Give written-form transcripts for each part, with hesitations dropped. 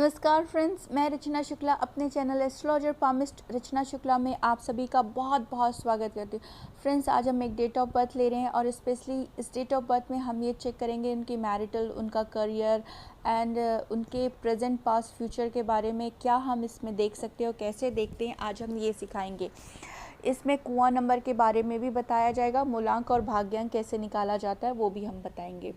नमस्कार फ्रेंड्स, मैं रचना शुक्ला अपने चैनल एस्ट्रोलॉजर पामिस्ट रचना शुक्ला में आप सभी का बहुत बहुत स्वागत करती हूँ। फ्रेंड्स, आज हम एक डेट ऑफ बर्थ ले रहे हैं और स्पेशली इस डेट ऑफ बर्थ में हम ये चेक करेंगे उनकी मैरिटल, उनका करियर एंड उनके प्रेजेंट पास्ट फ्यूचर के बारे में क्या हम इसमें देख सकते हैं और कैसे देखते हैं, आज हम ये सिखाएंगे। इसमें कुआं नंबर के बारे में भी बताया जाएगा, मूलांक और भाग्यांक कैसे निकाला जाता है वो भी हम बताएंगे।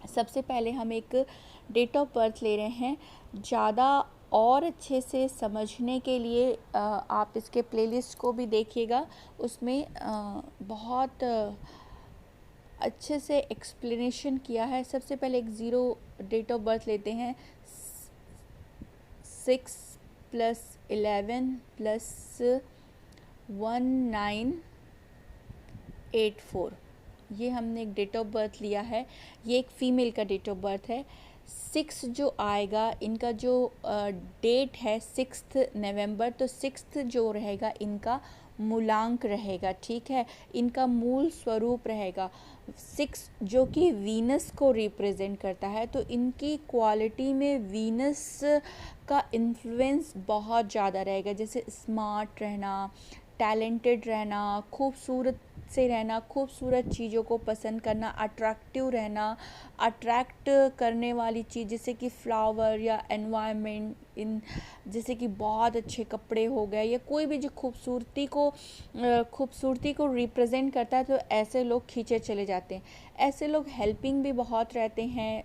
सबसे पहले हम एक डेट ऑफ बर्थ ले रहे हैं। ज़्यादा और अच्छे से समझने के लिए आप इसके प्लेलिस्ट को भी देखिएगा, उसमें बहुत अच्छे से एक्सप्लेनेशन किया है। सबसे पहले एक ज़ीरो डेट ऑफ बर्थ लेते हैं। 6 + 11 + 1984, ये हमने एक डेट ऑफ बर्थ लिया है। ये एक फ़ीमेल का डेट ऑफ बर्थ है। 6 जो आएगा, इनका जो डेट है 6 नवंबर, तो 6 जो रहेगा इनका मूलांक रहेगा, ठीक है। इनका मूल स्वरूप रहेगा 6 जो कि वीनस को रिप्रेजेंट करता है। तो इनकी क्वालिटी में वीनस का इन्फ्लुएंस बहुत ज़्यादा रहेगा, जैसे स्मार्ट रहना, टैलेंटेड रहना, खूबसूरत से रहना, खूबसूरत चीज़ों को पसंद करना, अट्रैक्टिव रहना, अट्रैक्ट करने वाली चीज़ जैसे कि फ्लावर या एनवायरनमेंट, इन जैसे कि बहुत अच्छे कपड़े हो गए या कोई भी जो खूबसूरती को रिप्रेजेंट करता है, तो ऐसे लोग खींचे चले जाते हैं। ऐसे लोग हेल्पिंग भी बहुत रहते हैं,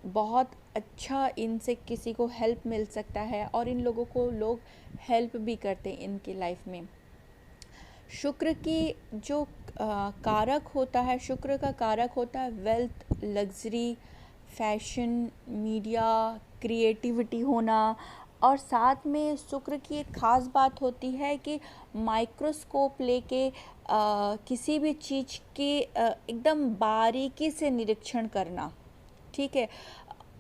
बहुत अच्छा इनसे किसी को हेल्प मिल सकता है और इन लोगों को लोग हेल्प भी करते हैं इनकी लाइफ में। शुक्र की जो कारक होता है, शुक्र का कारक होता है wealth, luxury, fashion, media, creativity होना। और साथ में शुक्र की एक ख़ास बात होती है कि माइक्रोस्कोप लेके किसी भी चीज़ की एकदम बारीकी से निरीक्षण करना, ठीक है।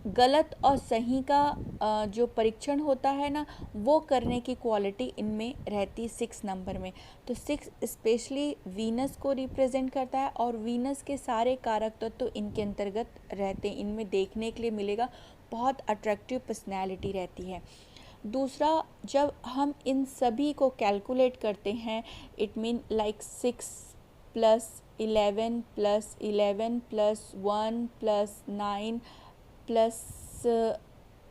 गलत और सही का जो परीक्षण होता है ना, वो करने की क्वालिटी इनमें रहती 6 नंबर में। तो 6 स्पेशली वीनस को रिप्रेजेंट करता है और वीनस के सारे कारक तत्व तो इनके अंतर्गत रहते हैं। इनमें देखने के लिए मिलेगा बहुत अट्रैक्टिव पर्सनैलिटी रहती है। दूसरा, जब हम इन सभी को कैलकुलेट करते हैं, इट मीन लाइक 6 + 11 + 11 + 1 + 9 +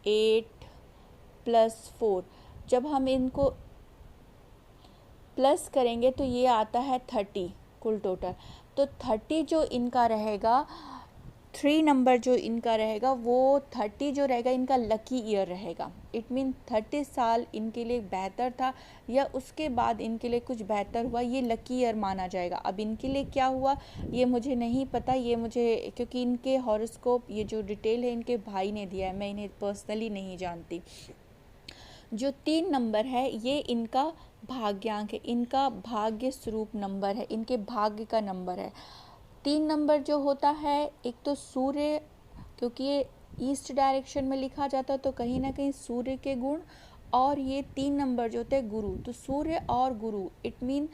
8 + 4, जब हम इनको प्लस करेंगे तो ये आता है 30 कुल टोटल। तो 30 जो इनका रहेगा, 3 नंबर जो इनका रहेगा, वो 30 जो रहेगा इनका लकी ईयर रहेगा। इट मीन 30 साल इनके लिए बेहतर था या उसके बाद इनके लिए कुछ बेहतर हुआ, ये लकी ईयर माना जाएगा। अब इनके लिए क्या हुआ ये मुझे नहीं पता, ये मुझे, क्योंकि इनके हॉरोस्कोप ये जो डिटेल है इनके भाई ने दिया है, मैं इन्हें पर्सनली नहीं जानती। जो 3 नंबर है ये इनका भाग्यांक है, इनका भाग्य स्वरूप नंबर है, इनके भाग्य का नंबर है। 3 नंबर जो होता है, एक तो सूर्य, क्योंकि ये ईस्ट डायरेक्शन में लिखा जाता है तो कहीं ना कहीं सूर्य के गुण, और ये 3 नंबर जो होते हैं गुरु, तो सूर्य और गुरु, इट मीन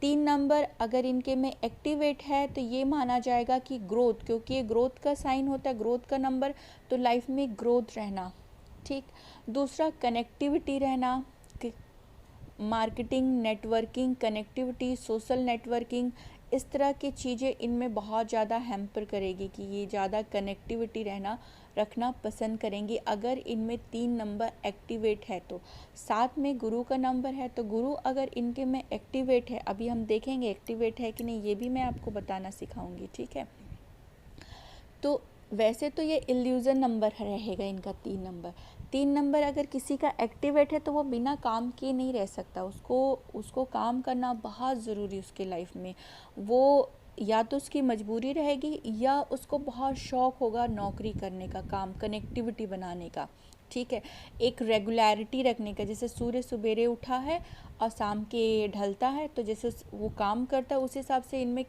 3 नंबर अगर इनके में एक्टिवेट है तो ये माना जाएगा कि ग्रोथ, क्योंकि ये ग्रोथ का साइन होता है, ग्रोथ का नंबर, तो लाइफ में ग्रोथ रहना, ठीक। दूसरा, कनेक्टिविटी रहना, marketing, networking, connectivity, social networking, इस तरह की चीज़ें इनमें बहुत ज़्यादा हैम्पर करेगी कि ये ज़्यादा कनेक्टिविटी रखना पसंद करेंगी अगर इनमें 3 नंबर एक्टिवेट है तो। साथ में गुरु का नंबर है, तो गुरु अगर इनके में एक्टिवेट है, अभी हम देखेंगे एक्टिवेट है कि नहीं, ये भी मैं आपको बताना सिखाऊंगी, ठीक है। तो वैसे तो ये इल्यूज़न नंबर रहेगा इनका 3 नंबर अगर किसी का एक्टिवेट है तो वो बिना काम किए नहीं रह सकता, उसको काम करना बहुत ज़रूरी उसके लाइफ में। वो या तो उसकी मजबूरी रहेगी या उसको बहुत शौक़ होगा नौकरी करने का, काम, कनेक्टिविटी बनाने का, ठीक है। एक रेगुलरिटी रखने का, जैसे सूर्य सवेरे उठा है और शाम के ढलता है, तो जैसे वो काम करता है उस हिसाब से इनमें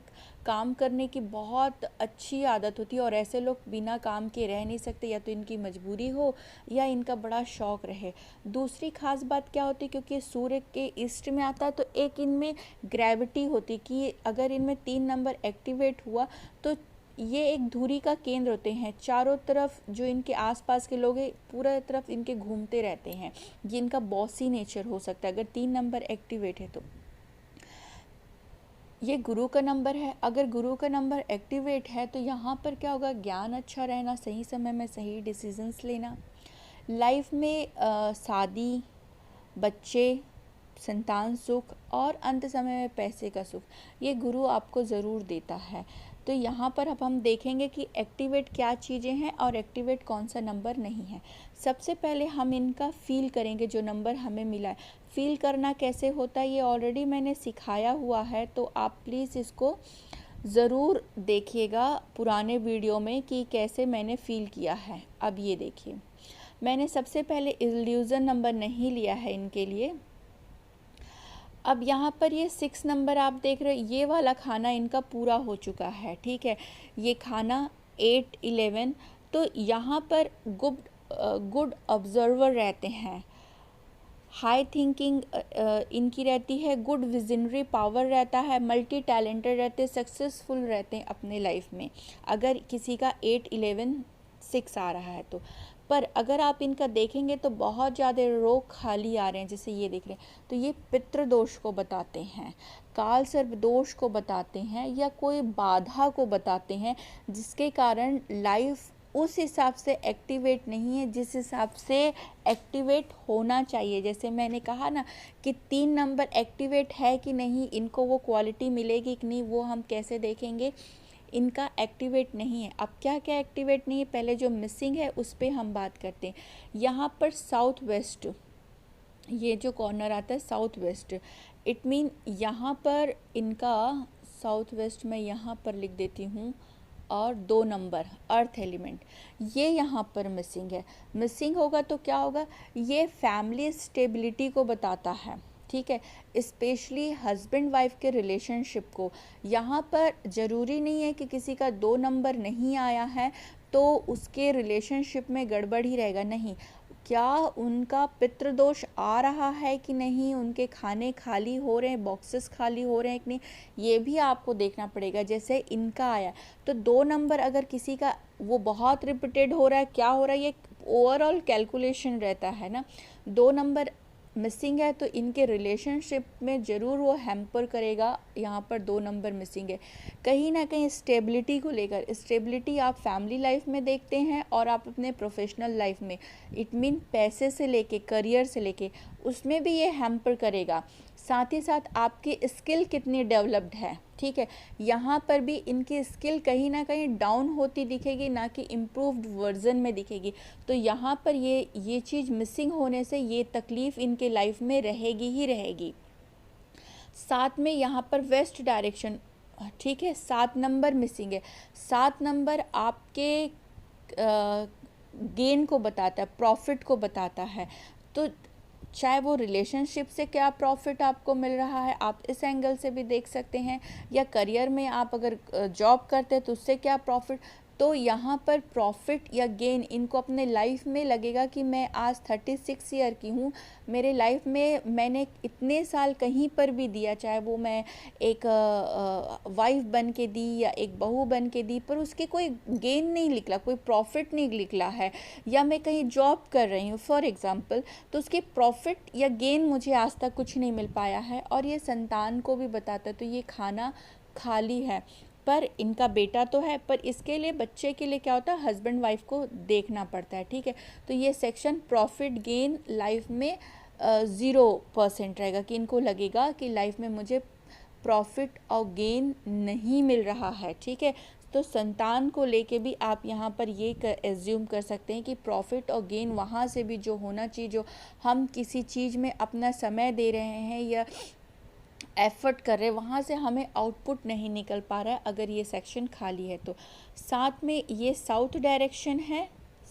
काम करने की बहुत अच्छी आदत होती है। और ऐसे लोग बिना काम के रह नहीं सकते, या तो इनकी मजबूरी हो या इनका बड़ा शौक़ रहे। दूसरी ख़ास बात क्या होती है, क्योंकि सूर्य के ईस्ट में आता है तो एक इनमें ग्रेविटी होती कि अगर इनमें 3 नंबर एक्टिवेट हुआ तो ये एक धुरी का केंद्र होते हैं, चारों तरफ जो इनके आसपास के लोग हैं पूरा तरफ इनके घूमते रहते हैं, ये इनका बॉसी नेचर हो सकता है अगर 3 नंबर एक्टिवेट है तो। ये गुरु का नंबर है, अगर गुरु का नंबर एक्टिवेट है तो यहाँ पर क्या होगा, ज्ञान अच्छा रहना, सही समय में सही डिसीजंस लेना, लाइफ में शादी, बच्चे, संतान सुख और अंत समय में पैसे का सुख, ये गुरु आपको ज़रूर देता है। तो यहाँ पर अब हम देखेंगे कि एक्टिवेट क्या चीज़ें हैं और एक्टिवेट कौन सा नंबर नहीं है। सबसे पहले हम इनका फील करेंगे, जो नंबर हमें मिला है फील करना कैसे होता है ये ऑलरेडी मैंने सिखाया हुआ है, तो आप प्लीज़ इसको ज़रूर देखिएगा पुराने वीडियो में कि कैसे मैंने फ़ील किया है। अब ये देखिए, मैंने सबसे पहले इल्यूज़न नंबर नहीं लिया है इनके लिए। अब यहाँ पर ये 6 नंबर आप देख रहे हो, ये वाला खाना इनका पूरा हो चुका है, ठीक है। ये खाना 8, 11, तो यहाँ पर गुड ऑब्जर्वर रहते हैं, हाई थिंकिंग इनकी रहती है, गुड विजनरी पावर रहता है, मल्टी टैलेंटेड रहते, सक्सेसफुल रहते हैं अपने लाइफ में, अगर किसी का 8, 11, 6 आ रहा है तो। पर अगर आप इनका देखेंगे तो बहुत ज़्यादा रोग खाली आ रहे हैं, जैसे ये देख रहे हैं, तो ये पितृ दोष को बताते हैं, काल सर्प दोष को बताते हैं, या कोई बाधा को बताते हैं जिसके कारण लाइफ उस हिसाब से एक्टिवेट नहीं है जिस हिसाब से एक्टिवेट होना चाहिए। जैसे मैंने कहा ना कि 3 नंबर एक्टिवेट है कि नहीं, इनको वो क्वालिटी मिलेगी कि नहीं, वो हम कैसे देखेंगे, इनका एक्टिवेट नहीं है। अब क्या क्या एक्टिवेट नहीं है, पहले जो मिसिंग है उस पर हम बात करते हैं। यहाँ पर साउथ वेस्ट, ये जो कॉर्नर आता है साउथ वेस्ट, इट मीन यहाँ पर इनका साउथ वेस्ट में यहाँ पर लिख देती हूँ, और 2 नंबर अर्थ एलिमेंट, ये यहाँ पर मिसिंग है। मिसिंग होगा तो क्या होगा, ये फैमिली स्टेबिलिटी को बताता है, ठीक है, स्पेशली हस्बैंड वाइफ के रिलेशनशिप को। यहाँ पर ज़रूरी नहीं है कि किसी का 2 नंबर नहीं आया है तो उसके रिलेशनशिप में गड़बड़ ही रहेगा, नहीं, क्या उनका पितृदोष आ रहा है कि नहीं, उनके खाने खाली हो रहे हैं, बॉक्सेस खाली हो रहे हैं कि नहीं, ये भी आपको देखना पड़ेगा। जैसे इनका आया तो 2 नंबर अगर किसी का वो बहुत रिपीटेड हो रहा है, क्या हो रहा है, ये ओवरऑल कैलकुलेशन रहता है ना। 2 नंबर मिसिंग है तो इनके रिलेशनशिप में ज़रूर वो हैम्पर करेगा। यहाँ पर 2 नंबर मिसिंग है, कहीं ना कहीं स्टेबिलिटी को लेकर। स्टेबिलिटी आप फैमिली लाइफ में देखते हैं और आप अपने प्रोफेशनल लाइफ में, इट मीन पैसे से लेके करियर से लेके, उसमें भी ये हैम्पर करेगा। साथ ही साथ आपकी स्किल कितनी डेवलप्ड है, ठीक है, यहाँ पर भी इनकी स्किल कहीं ना कहीं डाउन होती दिखेगी, ना कि इम्प्रूव्ड वर्जन में दिखेगी। तो यहाँ पर ये चीज़ मिसिंग होने से ये तकलीफ़ इनके लाइफ में रहेगी ही रहेगी। साथ में यहाँ पर वेस्ट डायरेक्शन, ठीक है, 7 नंबर मिसिंग है। 7 नंबर आपके गेन को बताता है, प्रॉफिट को बताता है। तो चाहे वो रिलेशनशिप से क्या प्रॉफिट आपको मिल रहा है, आप इस एंगल से भी देख सकते हैं, या करियर में आप अगर जॉब करते हैं तो उससे क्या प्रॉफिट। तो यहाँ पर प्रॉफिट या गेन इनको अपने लाइफ में लगेगा कि मैं आज 36 ईयर की हूँ, मेरे लाइफ में मैंने इतने साल कहीं पर भी दिया, चाहे वो मैं एक वाइफ बन के दी या एक बहू बन के दी, पर उसके कोई गेन नहीं निकला, कोई प्रॉफिट नहीं निकला है। या मैं कहीं जॉब कर रही हूँ फॉर एग्ज़ाम्पल, तो उसके प्रॉफिट या गेन मुझे आज तक कुछ नहीं मिल पाया है। और ये संतान को भी बताता है, तो ये खाना खाली है, पर इनका बेटा तो है, पर इसके लिए बच्चे के लिए क्या होता है, हस्बैंड वाइफ को देखना पड़ता है, ठीक है। तो ये सेक्शन प्रॉफिट गेन लाइफ में 0% रहेगा, कि इनको लगेगा कि लाइफ में मुझे प्रॉफिट और गेन नहीं मिल रहा है, ठीक है। तो संतान को लेके भी आप यहाँ पर ये एज्यूम कर सकते हैं कि प्रॉफिट और गेन वहाँ से भी जो होना चाहिए, जो हम किसी चीज़ में अपना समय दे रहे हैं या एफर्ट कर रहे हैं, वहाँ से हमें आउटपुट नहीं निकल पा रहा है अगर ये सेक्शन खाली है तो। साथ में ये साउथ डायरेक्शन है,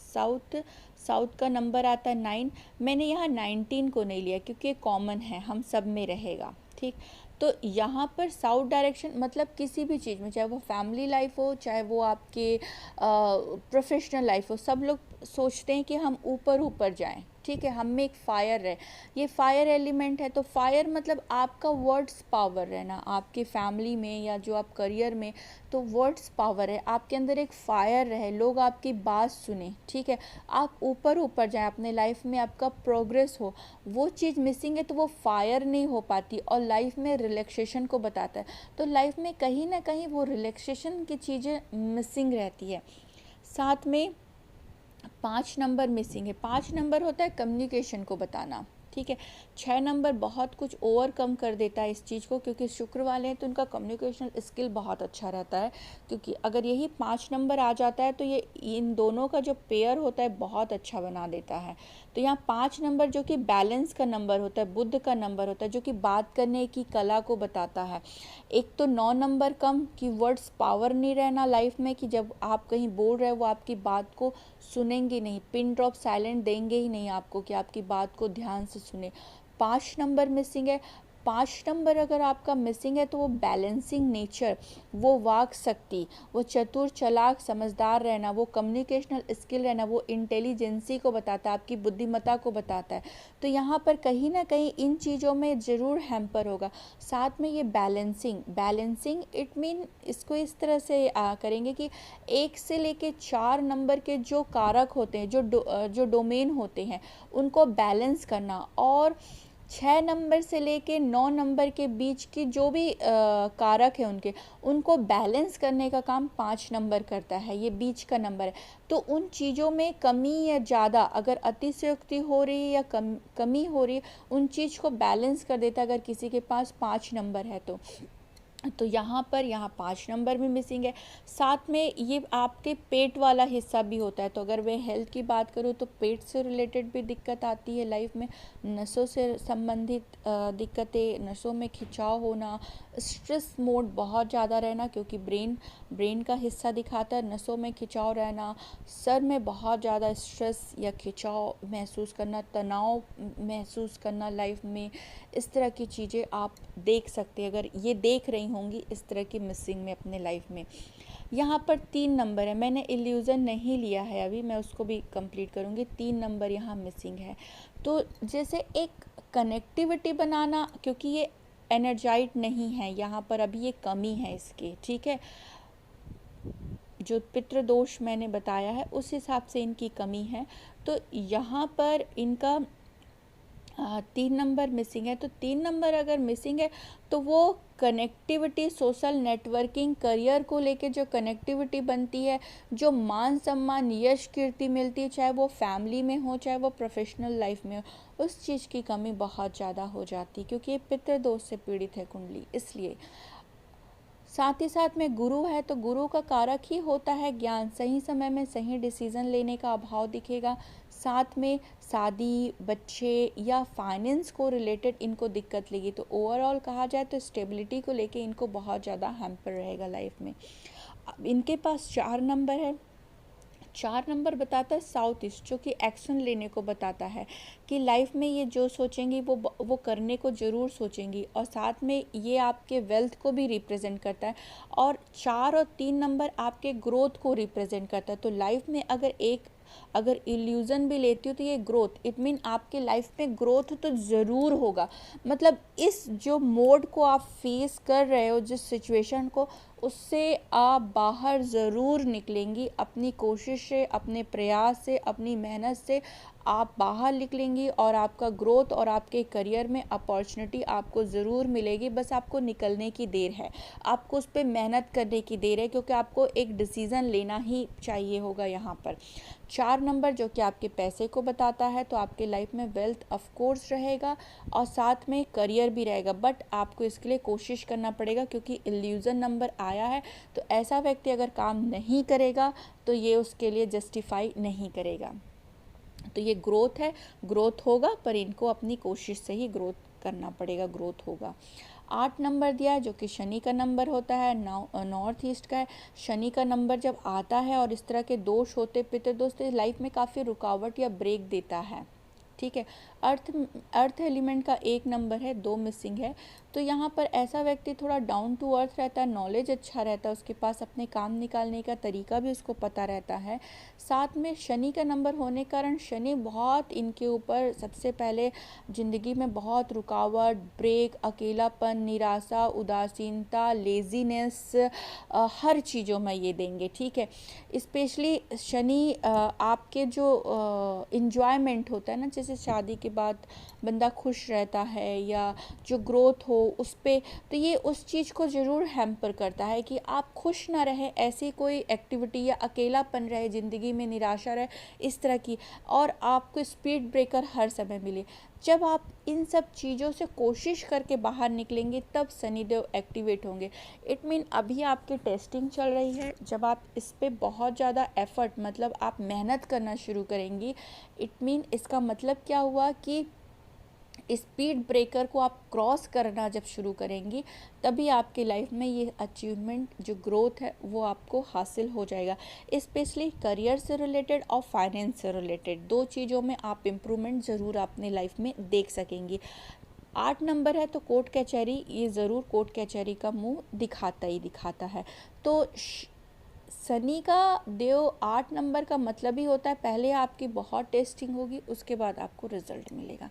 साउथ का नंबर आता है 9। मैंने यहाँ 19 को नहीं लिया क्योंकि कॉमन है, हम सब में रहेगा, ठीक। तो यहाँ पर साउथ डायरेक्शन मतलब किसी भी चीज़ में, चाहे वो फैमिली लाइफ हो, चाहे वो आपके प्रोफेशनल लाइफ हो, सब लोग सोचते हैं कि हम ऊपर ऊपर जाएं, ठीक है, हम में एक फायर है, ये फायर एलिमेंट है। तो फायर मतलब आपका वर्ड्स पावर रहना, आपके फैमिली में या जो आप करियर में, तो वर्ड्स पावर है, आपके अंदर एक फायर रहे, लोग आपकी बात सुने, ठीक है, आप ऊपर ऊपर जाएं, अपने लाइफ में आपका प्रोग्रेस हो। वो चीज़ मिसिंग है तो वो फायर नहीं हो पाती, और लाइफ में रिलैक्सेशन को बताता है। तो लाइफ में कहीं ना कहीं वो रिलैक्सेशन की चीज़ें मिसिंग रहती है। साथ में 5 नंबर मिसिंग है। 5 नंबर होता है कम्युनिकेशन को बताना, ठीक है। 6 नंबर बहुत कुछ ओवरकम कर देता है इस चीज़ को, क्योंकि शुक्र वाले हैं तो उनका कम्युनिकेशन स्किल बहुत अच्छा रहता है, क्योंकि अगर यही 5 नंबर आ जाता है तो ये इन दोनों का जो पेयर होता है बहुत अच्छा बना देता है। तो यहाँ 5 नंबर जो कि बैलेंस का नंबर होता है, बुद्ध का नंबर होता है, जो कि बात करने की कला को बताता है। एक तो 9 नंबर कम, कि वर्ड्स पावर नहीं रहना लाइफ में, कि जब आप कहीं बोल रहे हो वो आपकी बात को सुनेंगे नहीं, पिन ड्रॉप साइलेंट देंगे ही नहीं आपको कि आपकी बात को ध्यान से सुने। 5 नंबर मिसिंग है। 5 नंबर अगर आपका मिसिंग है तो वो बैलेंसिंग नेचर, वो वाक शक्ति, वो चतुर चालाक समझदार रहना, वो कम्युनिकेशनल स्किल रहना, वो इंटेलिजेंसी को बताता है, आपकी बुद्धिमत्ता को बताता है। तो यहाँ पर कहीं ना कहीं इन चीज़ों में ज़रूर हैम्पर होगा। साथ में ये बैलेंसिंग इट मीन, इसको इस तरह से करेंगे कि 1 से लेके 4 नंबर के जो कारक होते हैं, जो डोमेन होते हैं, उनको बैलेंस करना, और 6 नंबर से लेके 9 नंबर के बीच की जो भी कारक है उनको बैलेंस करने का काम 5 नंबर करता है, ये बीच का नंबर है। तो उन चीज़ों में कमी या ज़्यादा, अगर अतिशयोक्ति हो रही है या कमी हो रही है, उन चीज़ को बैलेंस कर देता है अगर किसी के पास 5 नंबर है तो यहाँ 5 नंबर भी मिसिंग है। साथ में ये आपके पेट वाला हिस्सा भी होता है, तो अगर मैं हेल्थ की बात करूँ तो पेट से रिलेटेड भी दिक्कत आती है लाइफ में, नसों से संबंधित दिक्कतें, नसों में खिंचाव होना, स्ट्रेस मोड बहुत ज़्यादा रहना, क्योंकि ब्रेन का हिस्सा दिखाता है, नसों में खिंचाव रहना, सर में बहुत ज़्यादा स्ट्रेस या खिंचाव महसूस करना, तनाव महसूस करना लाइफ में, इस तरह की चीज़ें आप देख सकते हैं अगर ये देख रही होंगी इस तरह की मिसिंग में अपने लाइफ में। यहाँ पर 3 नंबर है, मैंने इल्यूज़न नहीं लिया है अभी, मैं उसको भी कंप्लीट करूँगी। 3 नंबर यहाँ मिसिंग है। तो जैसे एक कनेक्टिविटी बनाना, क्योंकि ये एनर्जाइट नहीं है यहाँ पर, अभी ये कमी है इसकी, ठीक है, जो पितृदोष मैंने बताया है उस हिसाब से इनकी कमी है। तो यहाँ पर इनका 3 नंबर मिसिंग है। तो 3 नंबर अगर मिसिंग है तो वो कनेक्टिविटी, सोशल नेटवर्किंग, करियर को लेके जो कनेक्टिविटी बनती है, जो मान सम्मान, यश, कीर्ति मिलती है, चाहे वो फैमिली में हो चाहे वो प्रोफेशनल लाइफ में हो, उस चीज़ की कमी बहुत ज़्यादा हो जाती है, क्योंकि ये पितृदोष से पीड़ित है कुंडली, इसलिए। साथ ही साथ में गुरु है, तो गुरु का कारक ही होता है ज्ञान, सही समय में सही डिसीजन लेने का अभाव दिखेगा। साथ में शादी, बच्चे या फाइनेंस को रिलेटेड इनको दिक्कत लगी। तो ओवरऑल कहा जाए तो स्टेबिलिटी को लेके इनको बहुत ज़्यादा हैम्पर रहेगा लाइफ में। अब इनके पास 4 नंबर है। 4 नंबर बताता है साउथ ईस्ट, जो कि एक्शन लेने को बताता है, कि लाइफ में ये जो सोचेंगी वो करने को ज़रूर सोचेंगी, और साथ में ये आपके वेल्थ को भी रिप्रेजेंट करता है, और 4 और 3 नंबर आपके ग्रोथ को रिप्रेजेंट करता है। तो लाइफ में अगर इल्यूज़न भी लेती हो तो ये ग्रोथ, इट मीन आपके लाइफ में ग्रोथ तो ज़रूर होगा। मतलब इस जो मोड को आप फेस कर रहे हो, जिस सिचुएशन को, उससे आप बाहर ज़रूर निकलेंगी, अपनी कोशिश से, अपने प्रयास से, अपनी मेहनत से आप बाहर निकलेंगी, और आपका ग्रोथ और आपके करियर में अपॉर्चुनिटी आपको ज़रूर मिलेगी। बस आपको निकलने की देर है, आपको उस पर मेहनत करने की देर है, क्योंकि आपको एक डिसीज़न लेना ही चाहिए होगा यहाँ पर। 4 नंबर जो कि आपके पैसे को बताता है, तो आपके लाइफ में वेल्थ ऑफ कोर्स रहेगा, और साथ में करियर भी रहेगा, बट आपको इसके लिए कोशिश करना पड़ेगा, क्योंकि इल्यूज़न नंबर आया है। तो ऐसा व्यक्ति अगर काम नहीं करेगा तो ये उसके लिए जस्टिफाई नहीं करेगा। तो ये ग्रोथ है, ग्रोथ होगा, पर इनको अपनी कोशिश से ही ग्रोथ करना पड़ेगा, ग्रोथ होगा। 8 नंबर दिया है, जो कि शनि का नंबर होता है, नॉर्थ ईस्ट का है। शनि का नंबर जब आता है और इस तरह के दोष होते, पितृदोष, तो लाइफ में काफ़ी रुकावट या ब्रेक देता है, ठीक है। अर्थ एलिमेंट का 1 नंबर है, 2 मिसिंग है। तो यहाँ पर ऐसा व्यक्ति थोड़ा डाउन टू अर्थ रहता है, नॉलेज अच्छा रहता है, उसके पास अपने काम निकालने का तरीका भी उसको पता रहता है। साथ में शनि का नंबर होने के कारण शनि बहुत इनके ऊपर सबसे पहले ज़िंदगी में बहुत रुकावट, ब्रेक, अकेलापन, निराशा, उदासीनता, लेज़ीनेस, हर चीज़ों में ये देंगे, ठीक है। स्पेशली शनि आपके जो इन्जॉयमेंट होता है ना, जैसे शादी के बाद बंदा खुश रहता है या जो ग्रोथ हो उस पे, तो ये उस चीज़ को ज़रूर हैम्पर करता है कि आप खुश ना रहे, ऐसी कोई एक्टिविटी या अकेलापन रहे ज़िंदगी में, निराशा रहे इस तरह की, और आपको स्पीड ब्रेकर हर समय मिले। जब आप इन सब चीज़ों से कोशिश करके बाहर निकलेंगे तब शनिदेव एक्टिवेट होंगे। इट मीन अभी आपकी टेस्टिंग चल रही है, जब आप इस पे बहुत ज़्यादा एफर्ट मतलब आप मेहनत करना शुरू करेंगी, इट मीन इसका मतलब क्या हुआ कि स्पीड ब्रेकर को आप क्रॉस करना जब शुरू करेंगी तभी आपकी लाइफ में ये अचीवमेंट जो ग्रोथ है वो आपको हासिल हो जाएगा। स्पेशली करियर से रिलेटेड और फाइनेंस से रिलेटेड 2 चीज़ों में आप इम्प्रूवमेंट ज़रूर अपने लाइफ में देख सकेंगी। 8 नंबर है तो कोर्ट कचहरी, ये ज़रूर कोर्ट कचहरी का मुंह दिखाता ही दिखाता है। तो शनि का देव 8 नंबर का मतलब ही होता है पहले आपकी बहुत टेस्टिंग होगी, उसके बाद आपको रिजल्ट मिलेगा।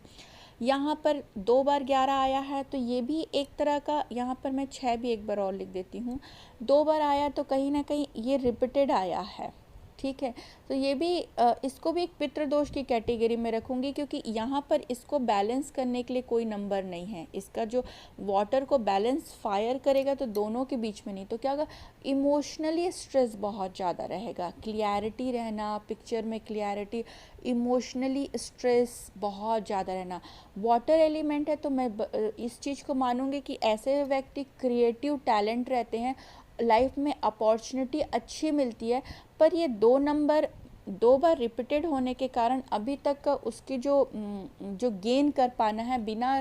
यहाँ पर 2 बार 11 आया है तो ये भी एक तरह का, यहाँ पर मैं 6 भी एक बार और लिख देती हूँ। 2 बार आया तो कहीं ना कहीं ये रिपीटेड आया है, ठीक है। तो ये भी इसको भी एक पितृदोष की कैटेगरी में रखूँगी, क्योंकि यहाँ पर इसको बैलेंस करने के लिए कोई नंबर नहीं है। इसका जो वाटर को बैलेंस फायर करेगा तो दोनों के बीच में नहीं, तो क्या होगा, इमोशनली स्ट्रेस बहुत ज़्यादा रहेगा, क्लियरिटी रहना, पिक्चर में क्लियरिटी, इमोशनली स्ट्रेस बहुत ज़्यादा रहना। वाटर एलिमेंट है तो मैं इस चीज़ को मानूंगी कि ऐसे व्यक्ति क्रिएटिव टैलेंट रहते हैं, लाइफ में अपॉर्चुनिटी अच्छी मिलती है, पर ये 2 नंबर 2 बार रिपीटेड होने के कारण अभी तक का उसकी जो गेन कर पाना है, बिना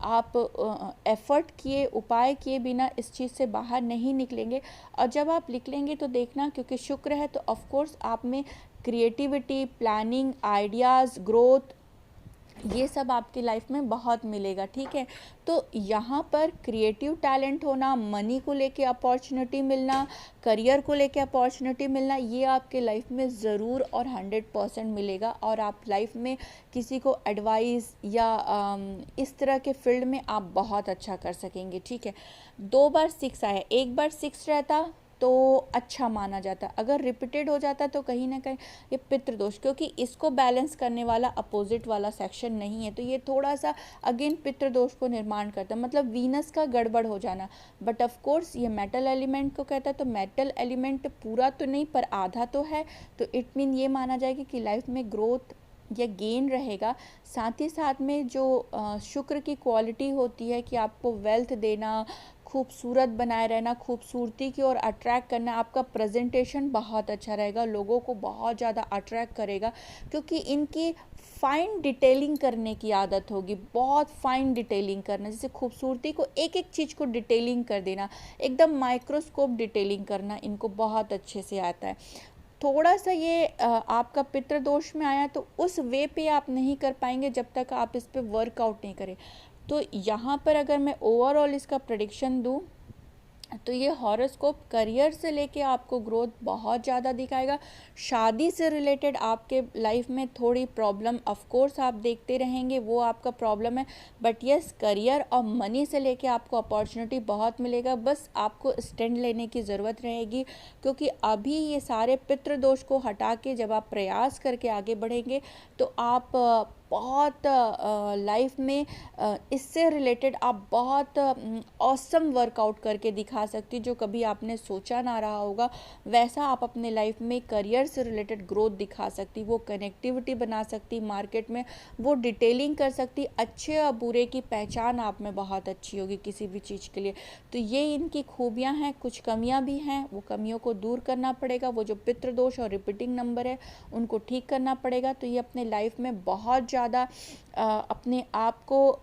आप एफर्ट किए, उपाय किए बिना इस चीज़ से बाहर नहीं निकलेंगे। और जब आप निकलेंगे तो देखना, क्योंकि शुक्र है तो ऑफ कोर्स आप में क्रिएटिविटी, प्लानिंग, आइडियाज़, ग्रोथ, ये सब आपकी लाइफ में बहुत मिलेगा, ठीक है। तो यहाँ पर क्रिएटिव टैलेंट होना, मनी को लेके अपॉर्चुनिटी मिलना, करियर को लेके अपॉर्चुनिटी मिलना, ये आपके लाइफ में ज़रूर और 100% मिलेगा। और आप लाइफ में किसी को एडवाइस या इस तरह के फील्ड में आप बहुत अच्छा कर सकेंगे, ठीक है। 2 बार 6 आया, 1 बार 6 रहता तो अच्छा माना जाता, अगर रिपीटेड हो जाता तो कहीं ना कहीं ये पितृदोष, क्योंकि इसको बैलेंस करने वाला अपोजिट वाला सेक्शन नहीं है, तो ये थोड़ा सा अगेन पितृदोष को निर्माण करता है, मतलब वीनस का गड़बड़ हो जाना। बट ऑफ कोर्स ये मेटल एलिमेंट को कहता है, तो मेटल एलिमेंट पूरा तो नहीं पर आधा तो है, तो इट मीन ये माना जाएगा कि लाइफ में ग्रोथ या गेन रहेगा। साथ ही साथ में जो शुक्र की क्वालिटी होती है कि आपको वेल्थ देना, खूबसूरत बनाए रहना, खूबसूरती की ओर अट्रैक्ट करना, आपका प्रेजेंटेशन बहुत अच्छा रहेगा, लोगों को बहुत ज़्यादा अट्रैक्ट करेगा, क्योंकि इनकी फाइन डिटेलिंग करने की आदत होगी, बहुत फाइन डिटेलिंग करना, जैसे खूबसूरती को एक एक चीज़ को डिटेलिंग कर देना, एकदम माइक्रोस्कोप डिटेलिंग करना इनको बहुत अच्छे से आता है। थोड़ा सा ये आपका पितृदोष में आया तो उस वे पे आप नहीं कर पाएंगे जब तक आप इस पे वर्कआउट नहीं करें। तो यहाँ पर अगर मैं ओवरऑल इसका प्रेडिक्शन दूँ तो ये हॉरोस्कोप करियर से लेके आपको ग्रोथ बहुत ज़्यादा दिखाएगा। शादी से रिलेटेड आपके लाइफ में थोड़ी प्रॉब्लम ऑफ कोर्स आप देखते रहेंगे, वो आपका प्रॉब्लम है, बट यस करियर और मनी से लेके आपको अपॉर्चुनिटी बहुत मिलेगा। बस आपको स्टैंड लेने की ज़रूरत रहेगी, क्योंकि अभी ये सारे पितृदोष को हटा के जब आप प्रयास करके आगे बढ़ेंगे तो आप बहुत लाइफ में इससे रिलेटेड आप बहुत ऑसम वर्कआउट करके दिखा सकती, जो कभी आपने सोचा ना रहा होगा वैसा आप अपने लाइफ में करियर से रिलेटेड ग्रोथ दिखा सकती, वो कनेक्टिविटी बना सकती मार्केट में, वो डिटेलिंग कर सकती, अच्छे और बुरे की पहचान आप में बहुत अच्छी होगी किसी भी चीज़ के लिए। तो ये इनकी खूबियाँ हैं, कुछ कमियाँ भी हैं, वो कमियों को दूर करना पड़ेगा, वो जो पितृदोष और रिपीटिंग नंबर है उनको ठीक करना पड़ेगा। तो ये अपने लाइफ में बहुत ज़्यादा ज़्यादा अपने आप को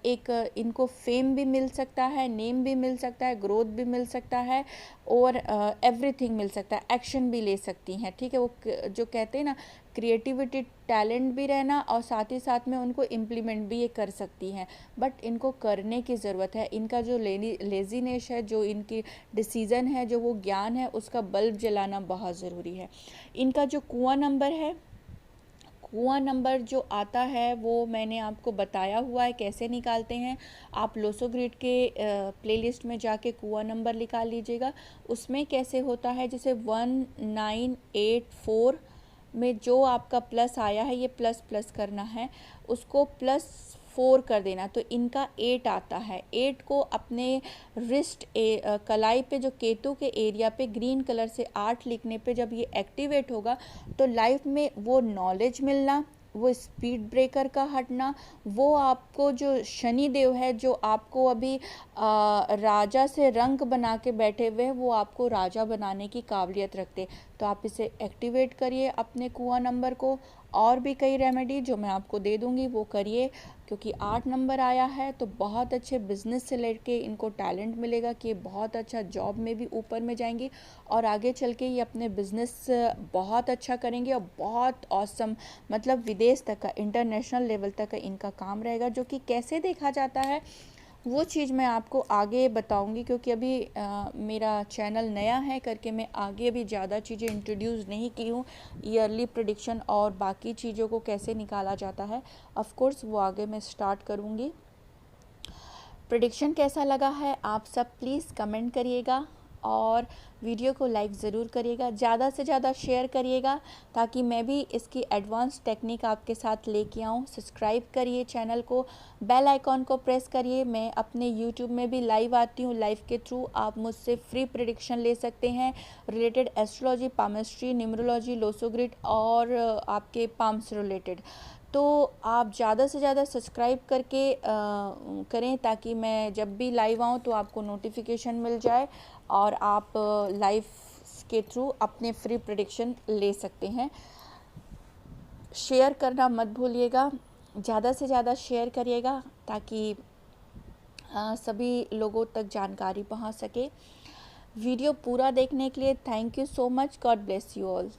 एक इनको फेम भी मिल सकता है, नेम भी मिल सकता है, ग्रोथ भी मिल सकता है और एवरीथिंग मिल सकता है, एक्शन भी ले सकती हैं, ठीक है। वो जो कहते हैं ना क्रिएटिविटी, टैलेंट भी रहना और साथ ही साथ में उनको इम्प्लीमेंट भी ये कर सकती हैं, बट इनको करने की ज़रूरत है। इनका जो लेज़ीनेस है, जो इनकी डिसीज़न है, जो वो ज्ञान है, उसका बल्ब जलाना बहुत ज़रूरी है। इनका जो कुआं नंबर है, कुआं नंबर जो आता है वो मैंने आपको बताया हुआ है कैसे निकालते हैं। आप लोसो ग्रिड के प्लेलिस्ट में जाके कुआं नंबर निकाल लीजिएगा। उसमें कैसे होता है, जैसे 1984 में जो आपका प्लस आया है, ये प्लस प्लस करना है, उसको +4 कर देना, तो इनका 8 आता है। 8 को अपने रिस्ट कलाई पे जो केतु के एरिया पे ग्रीन कलर से 8 लिखने पे जब ये एक्टिवेट होगा तो लाइफ में वो नॉलेज मिलना, वो स्पीड ब्रेकर का हटना, वो आपको जो शनि देव है जो आपको अभी राजा से रंक बना के बैठे हुए हैं, वो आपको राजा बनाने की काबिलियत रखते। तो आप इसे एक्टिवेट करिए अपने कुआं नंबर को। और भी कई रेमेडी जो मैं आपको दे दूंगी वो करिए, क्योंकि 8 नंबर आया है तो बहुत अच्छे बिजनेस से लेके इनको टैलेंट मिलेगा कि बहुत अच्छा जॉब में भी ऊपर में जाएंगी और आगे चल के ये अपने बिजनेस बहुत अच्छा करेंगे और बहुत ऑसम, मतलब विदेश तक का, इंटरनेशनल लेवल तक का इनका काम रहेगा। जो कि कैसे देखा जाता है वो चीज़ मैं आपको आगे बताऊंगी, क्योंकि अभी मेरा चैनल नया है करके मैं आगे भी ज़्यादा चीज़ें इंट्रोड्यूस नहीं की हूँ। ईयरली प्रेडिक्शन और बाकी चीज़ों को कैसे निकाला जाता है, ऑफ कोर्स वो आगे मैं स्टार्ट करूँगी। प्रेडिक्शन कैसा लगा है आप सब प्लीज़ कमेंट करिएगा और वीडियो को लाइक ज़रूर करिएगा, ज़्यादा से ज़्यादा शेयर करिएगा ताकि मैं भी इसकी एडवांस टेक्निक आपके साथ लेके आऊँ। सब्सक्राइब करिए चैनल को, बेल आइकॉन को प्रेस करिए। मैं अपने यूट्यूब में भी लाइव आती हूँ, लाइव के थ्रू आप मुझसे फ्री प्रेडिक्शन ले सकते हैं related astrology, palmistry, numerology, Lo Shu grid और आपके पाम से रिलेटेड। तो आप ज़्यादा से ज़्यादा सब्सक्राइब करके करें ताकि मैं जब भी लाइव आऊँ तो आपको नोटिफिकेशन मिल जाए और आप लाइव के थ्रू अपने फ्री प्रेडिक्शन ले सकते हैं। शेयर करना मत भूलिएगा, ज़्यादा से ज़्यादा शेयर करिएगा ताकि सभी लोगों तक जानकारी पहुंच सके। वीडियो पूरा देखने के लिए thank you so much. God bless you all.